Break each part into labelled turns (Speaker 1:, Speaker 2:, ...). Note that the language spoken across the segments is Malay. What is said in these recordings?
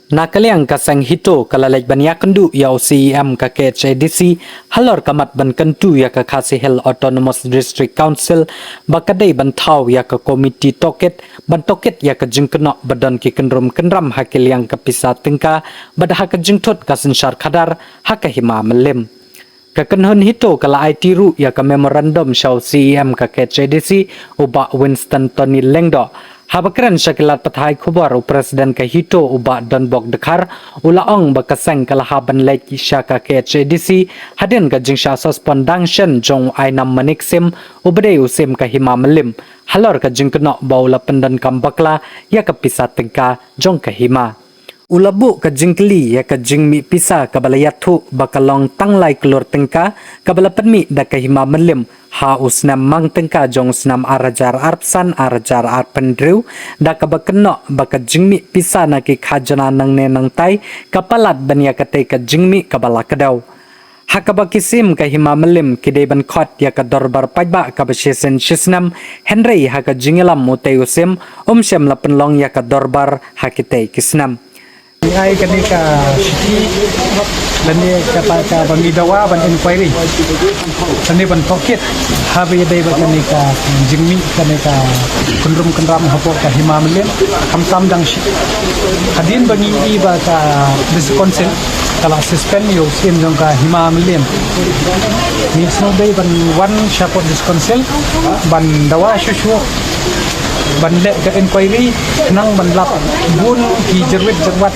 Speaker 1: Nakaliang kasang hito kalalay banyak kendu ya CEM ka KHADC halor kamat ban kentu ya ka Khasi Hill Autonomous District Council bakadai ban thau ya ka komiti toket ban toket ya ka jingkena badan ki kendrum kendram hakil yang ka pisa tengka bad ha ka jingtot ka sensyar khadar ha ka hima melim kakenhun hito kala IT ru ya ka memorandum shaw CEM ka KHADC uba Winston Tony Lengdo Habakran syakilat pathai khubar presiden ka hito uba donbok dekhar ulaong bakaseng kalahaban leki syaka KHADC hadin ka jingsha suspendation jong ainam maniksim ubade usim ka hima melim halor ka jingkena baula pendan kambakla ya ka pisat tengka jong ka hima Ulabu ka jingkli ya ka jingmi pisa kabalayathu bakalong tanglay kelur tengka kabala penmi da ka hima melim ha usnam mang tengka jong usnam arajar arpsan arajar arpendriu da ka bakeno baka jingmi pisa na ki khajana nang ne nang tai kapalat banya ka te ka jingmi kabala kadau Hakabakisim ka hima melim kidai ban khot ya ka dorbar pajba ka bashesen shisnam Henry ha ka jingelam mutay usim syam la penlong ya ka dorbar hakitay kisnam
Speaker 2: Ai kanika shiki lani kata bangidawa ban inquiry lani ban pocket habe dai ban kanika jingmi kanika kundrum kundram hapo ka himamlen kamsam dang shi hadin bangi iba ka this council kala suspend yo sim jong ka himamlen ni sno dai ban one support this council ban dawa shushu ban le ka inquiry nang ban lap bun ki jerwet jerwat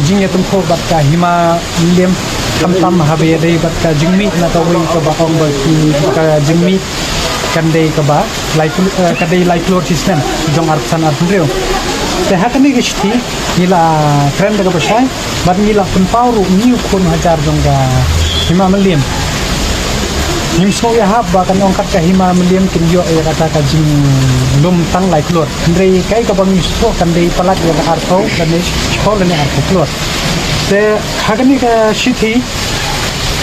Speaker 2: jingnya tumko bat ka hima lem tam habe dei bat ka jingmi na ka wi ka ba ong ba ki ka jingmi kan dei ka ba lai ka dei lai floor system jong arsan arprio te hakani gishti nila trend ka basai bat nila kun pauru ni kun hajar jong ka hima lem Nim so ya hab ba kan ongkat ka hima meliam kin yo ya kata ka jing lum tang lai klor ndrei kai ka bang so kan dei palak ya arto kan dei chol ne arto klor te hagani ka shithi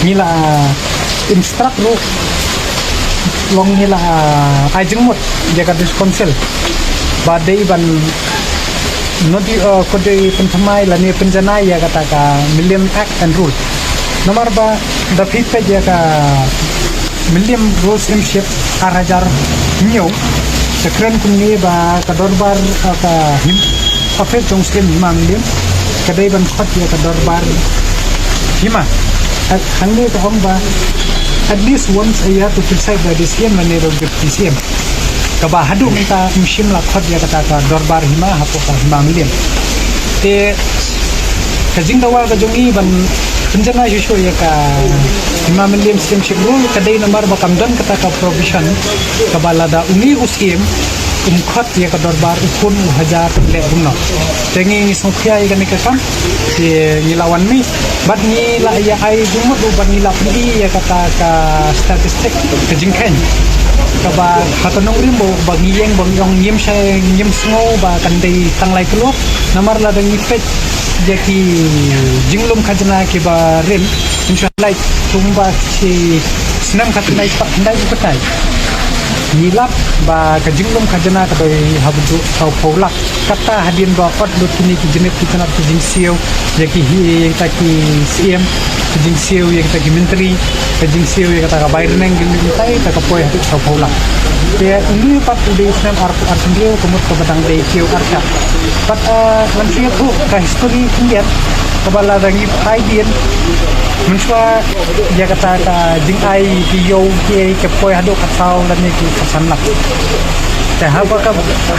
Speaker 2: nila instruct ro long nila ai jing mot ya ka dis council ba dei ban nodi ko dei pentamai la ne penjanai ya kata ka million act and rule nomor ba da fit ya ka Milliam Rose Imship Arajar New Sekren Kunni ba Kadorbar ka him Afet Jong Slim Hima Milliam Kadai ban khot ya Kadorbar Hima at hangi ka hong ba at least once a year to preside by this year manero get this year kaba hadu minta imshim la khot ya kata ka Dorbar Hima hapo ka Hima Milliam te kajing dawa ka jongi ban penjana yusho ya ka Hima Milliam sim shigru kadai nomor bakam dan kata ka provision kabalada uni usim khot ya ka dorbar ukun hajar le rumno tengi sofia ya kanika kam ti nilawan mi bat ni la ya ai jumut ban ni la pi ya kata ka statistik kajingken kaba hatonong rimbo bagiyeng bangyong yim sha yim sngo ba kandai tanglai keluar nomor la dang ipet jaki jinglum khajna ke ba rim insyaallah tumba si senam khatnai pak ndai upatai nilap ba ka jinglum khajna ka doi habdu tau paula kata hadin ba kot lu kini ki jenet ki tanat ki jingsiu jaki hi taki CM ki jingsiu yang taki menteri ki jingsiu yang kata ka bairneng gintai ka poi hatu tau paula dia ini pat udah senam arsendio kemut ke batang dei kiu arka pat lansia tu ka history indian kabala rangi idea mencoba dia kata ka jing ai ki yo ki ke poi hadu ka tau dan ni ki kasannak teh apa ka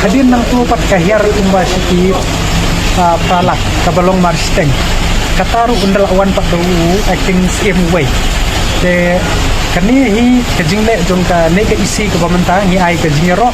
Speaker 2: hadin nang tu pat ka hiar umba siki pralak kabalong marsteng kataru undal awan pat do acting same way te kani hi kajingle jong ka ne ka isi ka pamanta hi ai ka jingero